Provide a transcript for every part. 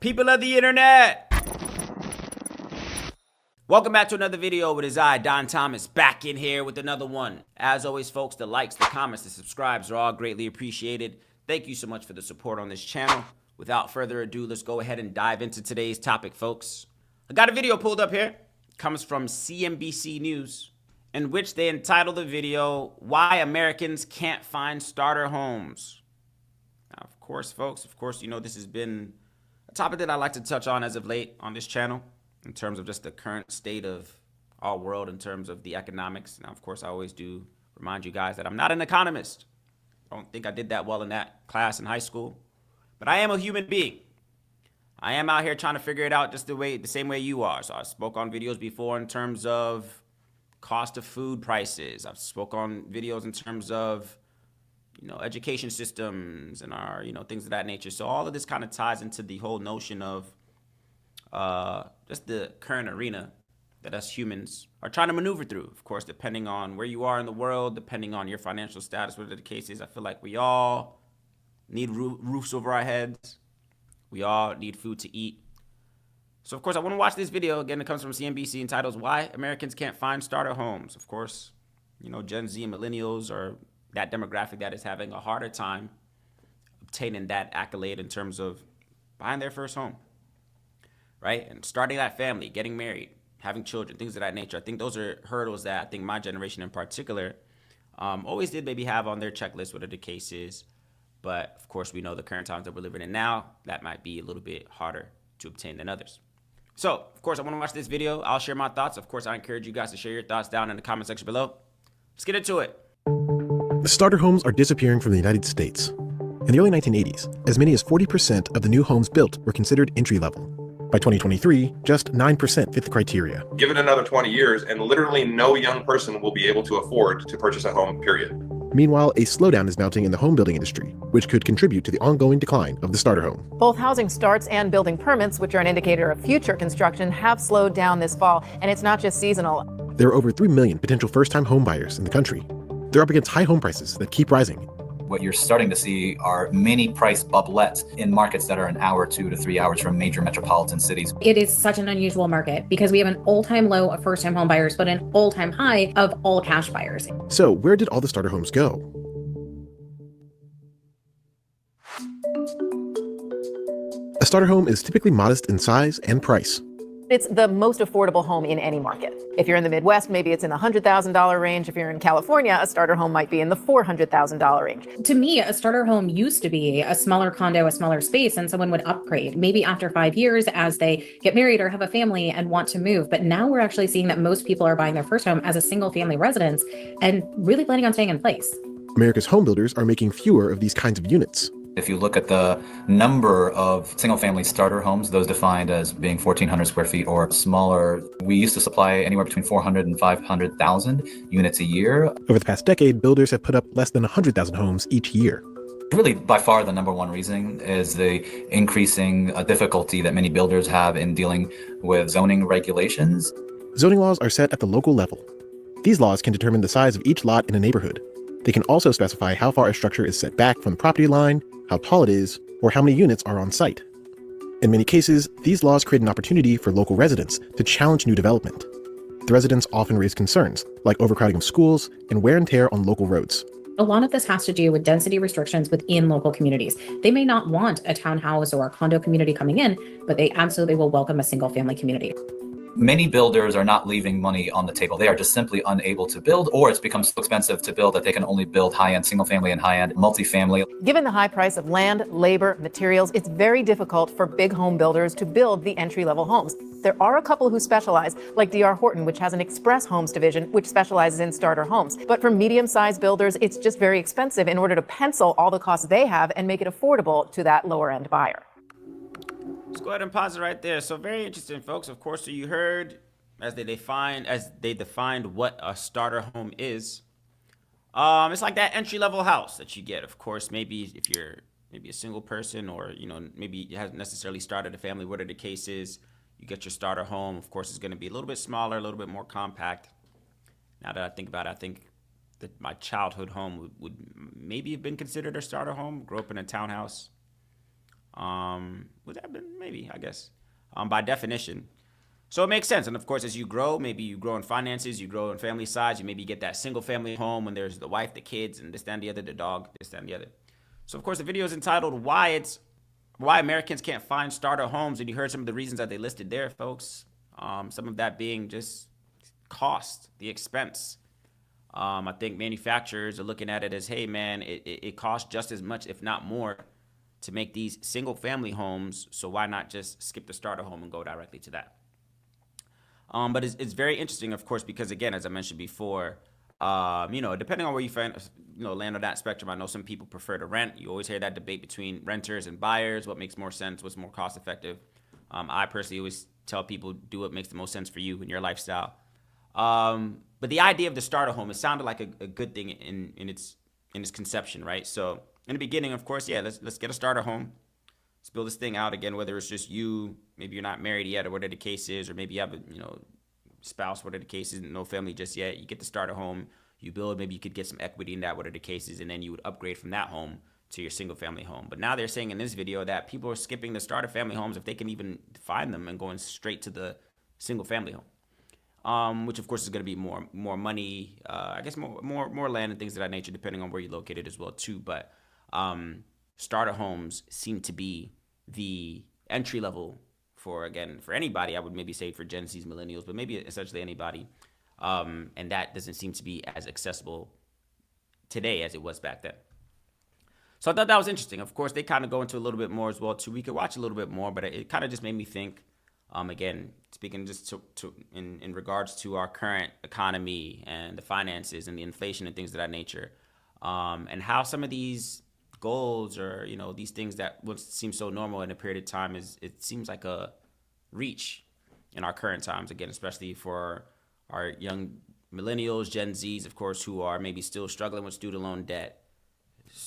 People of the internet, welcome back to another video. It is I, Don Thomas, back in here with another one. As always, folks, the likes, the comments, the subscribes are all greatly appreciated. Thank you so much for the support on this channel. Without further ado, let's go ahead and dive into today's topic, folks. I got a video pulled up here. It comes from CNBC News, in which they entitled the video, Why Americans Can't Find Starter Homes. Now, of course, folks, you know this has been a topic that I like to touch on as of late on this channel in terms of just the current state of our world in terms of the economics. Now, of course, I always do remind you guys that I'm not an economist. I don't think I did that well in that class in high school, but I am a human being. I am out here trying to figure it out just the same way you are. So I spoke on videos before in terms of cost of food prices. I've spoke on videos in terms of education systems and our, things of that nature. So all of this kind of ties into the whole notion of just the current arena that us humans are trying to maneuver through. Of course, depending on where you are in the world, depending on your financial status, whatever the case is, I feel like we all need roofs over our heads. We all need food to eat. So, of course, I want to watch this video. Again, it comes from CNBC, entitled, Why Americans Can't Find Starter Homes. Of course, Gen Z and millennials are that demographic that is having a harder time obtaining that accolade in terms of buying their first home, right? And starting that family, getting married, having children, things of that nature. I think those are hurdles that I think my generation in particular always did maybe have on their checklist, whatever the case is. But of course, we know the current times that we're living in now, that might be a little bit harder to obtain than others. So, of course, I want to watch this video. I'll share my thoughts. Of course, I encourage you guys to share your thoughts down in the comment section below. Let's get into it. Starter homes are disappearing from the United States. In the early 1980s, as many as 40% of the new homes built were considered entry-level. By 2023, just 9% fit the criteria. Give it another 20 years, and literally no young person will be able to afford to purchase a home, period. Meanwhile, a slowdown is mounting in the home building industry, which could contribute to the ongoing decline of the starter home. Both housing starts and building permits, which are an indicator of future construction, have slowed down this fall, and it's not just seasonal. There are over 3 million potential first-time home buyers in the country. They're up against high home prices that keep rising. What you're starting to see are mini price bubblets in markets that are an hour, 2 to 3 hours from major metropolitan cities. It is such an unusual market because we have an all-time low of first-time home buyers, but an all-time high of all cash buyers. So where did all the starter homes go? A starter home is typically modest in size and price. It's the most affordable home in any market. If you're in the Midwest, maybe it's in the $100,000 range. If you're in California, a starter home might be in the $400,000 range. To me, a starter home used to be a smaller condo, a smaller space, and someone would upgrade maybe after 5 years as they get married or have a family and want to move. But now we're actually seeing that most people are buying their first home as a single family residence and really planning on staying in place. America's home builders are making fewer of these kinds of units. If you look at the number of single-family starter homes, those defined as being 1,400 square feet or smaller, we used to supply anywhere between 400 and 500,000 units a year. Over the past decade, builders have put up less than 100,000 homes each year. Really, by far, the number one reason is the increasing difficulty that many builders have in dealing with zoning regulations. Zoning laws are set at the local level. These laws can determine the size of each lot in a neighborhood. They can also specify how far a structure is set back from the property line, how tall it is, or how many units are on site. In many cases, these laws create an opportunity for local residents to challenge new development. The residents often raise concerns, like overcrowding of schools and wear and tear on local roads. A lot of this has to do with density restrictions within local communities. They may not want a townhouse or a condo community coming in, but they absolutely will welcome a single family community. Many builders are not leaving money on the table. They are just simply unable to build, or it's become so expensive to build that they can only build high-end single family and high-end multifamily. Given the high price of land, labor, materials, it's very difficult for big home builders to build the entry-level homes. There are a couple who specialize, like D.R. Horton, which has an express homes division, which specializes in starter homes. But for medium-sized builders, it's just very expensive in order to pencil all the costs they have and make it affordable to that lower-end buyer. Let's go ahead and pause it right there. So very interesting, folks. Of course, so you heard as they defined what a starter home is. It's like that entry-level house that you get. Of course, maybe if you're maybe a single person, or maybe you haven't necessarily started a family, whatever the case is, you get your starter home. Of course, it's going to be a little bit smaller, a little bit more compact. Now that I think about it, I think that my childhood home would maybe have been considered a starter home. Grew up in a townhouse. Would that have been maybe, I guess, by definition. So it makes sense. And of course, as you grow, maybe you grow in finances, you grow in family size, you maybe get that single family home when there's the wife, the kids, and this, that, and the other, the dog, this, that, and the other. So of course, the video is entitled Why Americans Can't Find Starter Homes. And you heard some of the reasons that they listed there, folks. Some of that being just cost, the expense. I think manufacturers are looking at it as, hey, man, it costs just as much, if not more, to make these single family homes. So why not just skip the starter home and go directly to that? But it's very interesting, of course, because again, as I mentioned before, depending on where you find, land on that spectrum, I know some people prefer to rent. You always hear that debate between renters and buyers. What makes more sense? What's more cost effective? I personally always tell people do what makes the most sense for you and your lifestyle. But the idea of the starter home, it sounded like a good thing in its conception, right? So in the beginning, of course, yeah, let's get a starter home. Let's build this thing out again, whether it's just you, maybe you're not married yet or whatever the case is, or maybe you have a spouse, whatever the case is, no family just yet. You get the starter home, you build, maybe you could get some equity in that, whatever the case is, and then you would upgrade from that home to your single family home. But now they're saying in this video that people are skipping the starter family homes if they can even find them and going straight to the single family home. Which of course is going to be more money, I guess more land and things of that nature, depending on where you're located as well too. But starter homes seem to be the entry level for anybody. I would maybe say for Gen Z's, millennials, but maybe essentially anybody. And that doesn't seem to be as accessible today as it was back then. So I thought that was interesting. Of course, they kind of go into a little bit more as well too. We could watch a little bit more, but it kind of just made me think. Again, speaking just in regards to our current economy and the finances and the inflation and things of that nature, and how some of these goals or these things that would seem so normal in a period of time it seems like a reach in our current times. Again, especially for our young millennials, Gen Zs, of course, who are maybe still struggling with student loan debt,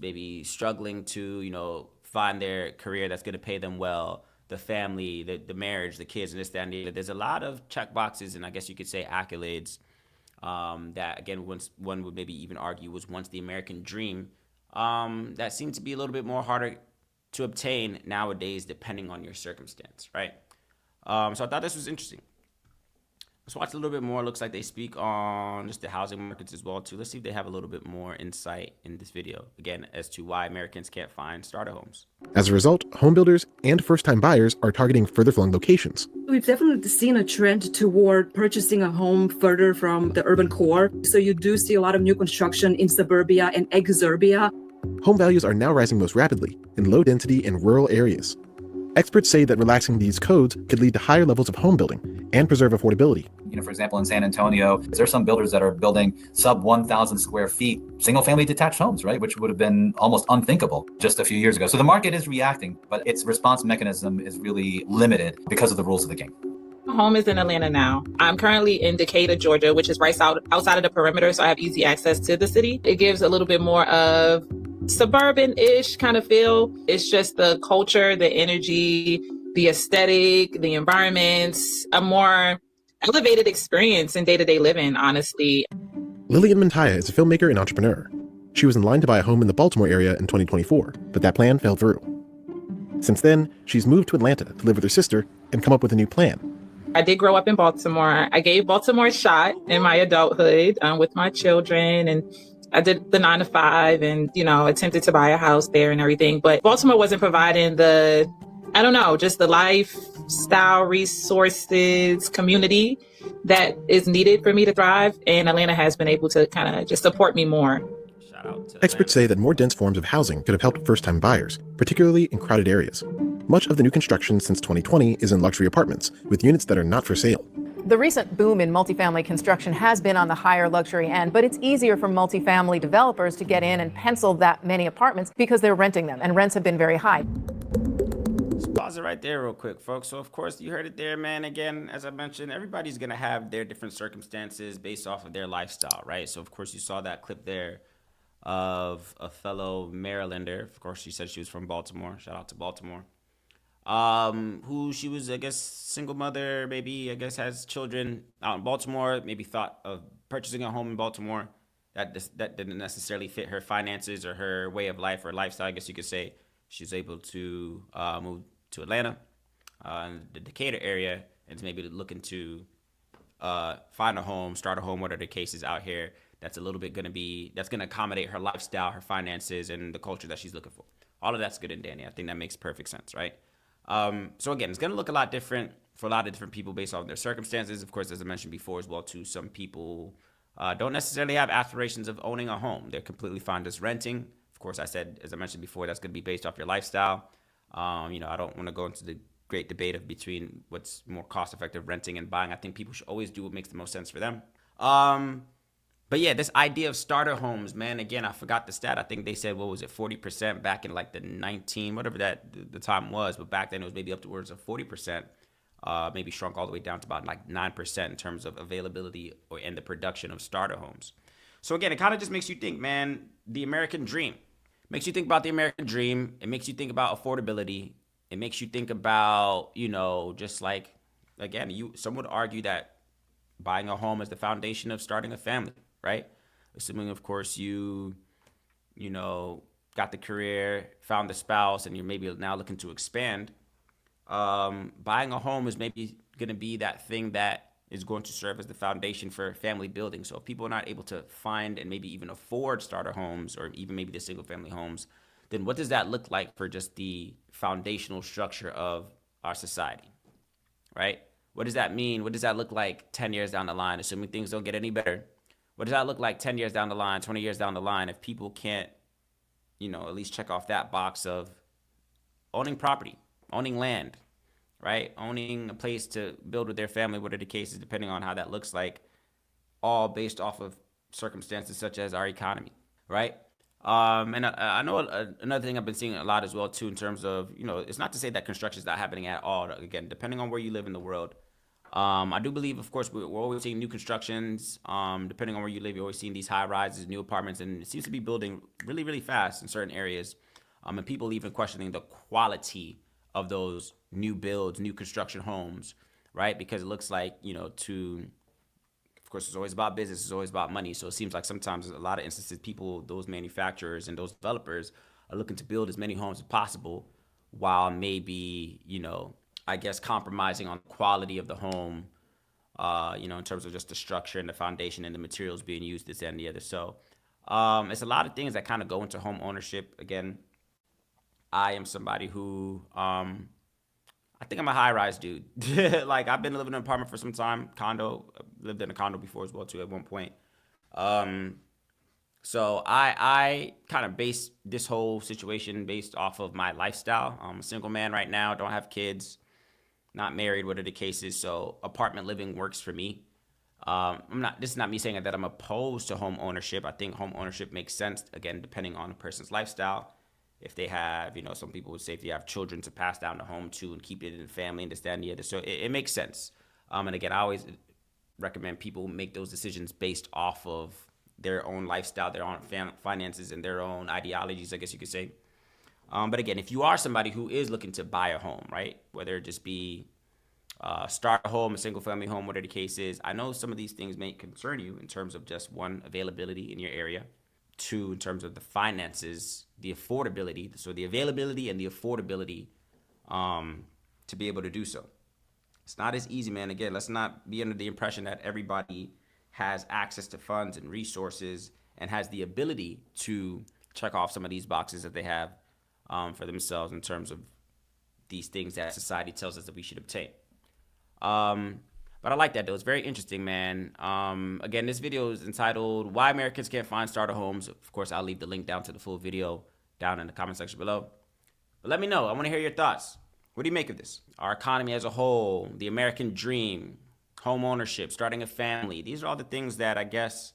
maybe struggling to find their career that's going to pay them well. The family, the marriage, the kids, and this, that, and the other. There's a lot of check boxes and I guess you could say accolades that, again, one would maybe even argue was once the American dream that seem to be a little bit more harder to obtain nowadays depending on your circumstance, right? So I thought this was interesting. Let's watch a little bit more. Looks like they speak on just the housing markets as well too. Let's see if they have a little bit more insight in this video, again, as to why Americans can't find starter homes. As a result, home builders and first-time buyers are targeting further flung locations. We've definitely seen a trend toward purchasing a home further from the urban core. So you do see a lot of new construction in suburbia and exurbia. Home values are now rising most rapidly in low-density and rural areas. Experts say that relaxing these codes could lead to higher levels of home building and preserve affordability. For example, in San Antonio, there's some builders that are building sub 1,000 square feet, single family detached homes, right? Which would have been almost unthinkable just a few years ago. So the market is reacting, but its response mechanism is really limited because of the rules of the game. Home is in Atlanta now. I'm currently in Decatur, Georgia, which is right outside of the perimeter, so I have easy access to the city. It gives a little bit more of suburban-ish kind of feel. It's just the culture, the energy, the aesthetic, the environments, a more elevated experience in day-to-day living, honestly. Lillian Mantaya is a filmmaker and entrepreneur. She was in line to buy a home in the Baltimore area in 2024, but that plan fell through. Since then, she's moved to Atlanta to live with her sister and come up with a new plan. I did grow up in Baltimore. I gave Baltimore a shot in my adulthood with my children, and I did the 9 to 5 and, attempted to buy a house there and everything. But Baltimore wasn't providing just the lifestyle, resources, community that is needed for me to thrive. And Atlanta has been able to kind of just support me more. Shout out to Experts say that more dense forms of housing could have helped first-time buyers, particularly in crowded areas. Much of the new construction since 2020 is in luxury apartments, with units that are not for sale. The recent boom in multifamily construction has been on the higher luxury end, but it's easier for multifamily developers to get in and pencil that many apartments because they're renting them, and rents have been very high. Let's pause it right there real quick, folks. So, of course, you heard it there, man. Again, as I mentioned, everybody's going to have their different circumstances based off of their lifestyle, right? So, of course, you saw that clip there of a fellow Marylander. Of course, she said she was from Baltimore. Shout out to Baltimore. Who she was, I guess, single mother, maybe, I guess, has children out in Baltimore, maybe thought of purchasing a home in Baltimore. That didn't necessarily fit her finances or her way of life or lifestyle, I guess you could say. She's able to move to Atlanta, the Decatur area, and maybe looking to find a home, start a home, whatever the case is out here. That's a little bit that's going to accommodate her lifestyle, her finances, and the culture that she's looking for. All of that's good and dandy. I think that makes perfect sense, right? So again, it's going to look a lot different for a lot of different people based on their circumstances. Of course, as I mentioned before as well, too, some people don't necessarily have aspirations of owning a home. They're completely fine just renting. Of course, I said, as I mentioned before, that's going to be based off your lifestyle. I don't want to go into the great debate of between what's more cost effective, renting and buying. I think people should always do what makes the most sense for them. But yeah, this idea of starter homes, man, again, I forgot the stat. I think they said, 40% back in like the 19, whatever the time was. But back then it was maybe upwards of 40%, maybe shrunk all the way down to about like 9% in terms of availability and the production of starter homes. So again, it kind of just makes you think, man, the American dream. Makes you think about the American dream. It makes you think about affordability. It makes you think about, just like, again, some would argue that buying a home is the foundation of starting a family, right? Assuming, of course, you got the career, found the spouse, and you're maybe now looking to expand. Buying a home is maybe going to be that thing that is going to serve as the foundation for family building. So if people are not able to find and maybe even afford starter homes or even maybe the single family homes, then what does that look like for just the foundational structure of our society, right? What does that mean? What does that look like 10 years down the line, assuming things don't get any better? What does that look like 10 years down the line, 20 years down the line, if people can't, at least check off that box of owning property, owning land, right? Owning a place to build with their family, what are the cases, depending on how that looks like, all based off of circumstances such as our economy, right? And I know another thing I've been seeing a lot as well, too, in terms of, it's not to say that construction is not happening at all. Again, depending on where you live in the world. I do believe, of course, we're always seeing new constructions. Depending on where you live, you're always seeing these high rises, new apartments, and it seems to be building really, really fast in certain areas. And people even questioning the quality of those new builds, new construction homes, right? Because it looks like, of course, it's always about business. It's always about money. So it seems like sometimes a lot of instances, those manufacturers and those developers are looking to build as many homes as possible while maybe, I guess compromising on the quality of the home, in terms of just the structure and the foundation and the materials being used, this and the other. So it's a lot of things that kind of go into home ownership. Again, I am somebody who, I think I'm a high-rise dude. Like, I've been living in an apartment for some time, condo. Lived in a condo before as well, too, at one point. So I kind of base this whole situation based off of my lifestyle. I'm a single man right now, don't have kids, not married, whatever the case is. So apartment living works for me. This is not me saying that I'm opposed to home ownership. I think home ownership makes sense, again, depending on a person's lifestyle. If they have, some people would say if you have children to pass down the home to and keep it in the family and this, that, and the other. So it makes sense. And again, I always recommend people make those decisions based off of their own lifestyle, their own finances, and their own ideologies, I guess you could say. But again, if you are somebody who is looking to buy a home, right, whether it just be start a home, a single family home, whatever the case is, I know some of these things may concern you in terms of just one, availability in your area. Two, in terms of the finances, the affordability, so the availability and the affordability to be able to do so. It's not as easy, man. Again, let's not be under the impression that everybody has access to funds and resources and has the ability to check off some of these boxes that they have for themselves in terms of these things that society tells us that we should obtain. But I like that, though. It's very interesting, man. Again, this video is entitled Why Americans Can't Find Starter Homes. Of course, I'll leave the link down to the full video down in the comment section below. But let me know. I want to hear your thoughts. What do you make of this? Our economy as a whole, the American dream, home ownership, starting a family. These are all the things that I guess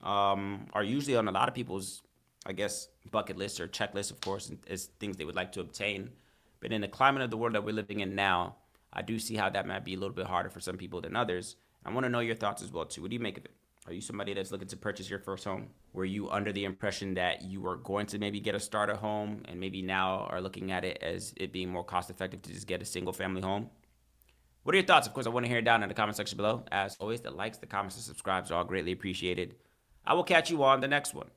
are usually on a lot of people's, bucket list or checklist, of course, as things they would like to obtain. But in the climate of the world that we're living in now, I do see how that might be a little bit harder for some people than others. I want to know your thoughts as well, too. What do you make of it? Are you somebody that's looking to purchase your first home? Were you under the impression that you were going to maybe get a starter home and maybe now are looking at it as it being more cost effective to just get a single family home? What are your thoughts? Of course, I want to hear it down in the comment section below. As always, the likes, the comments, and subscribes are all greatly appreciated. I will catch you on the next one.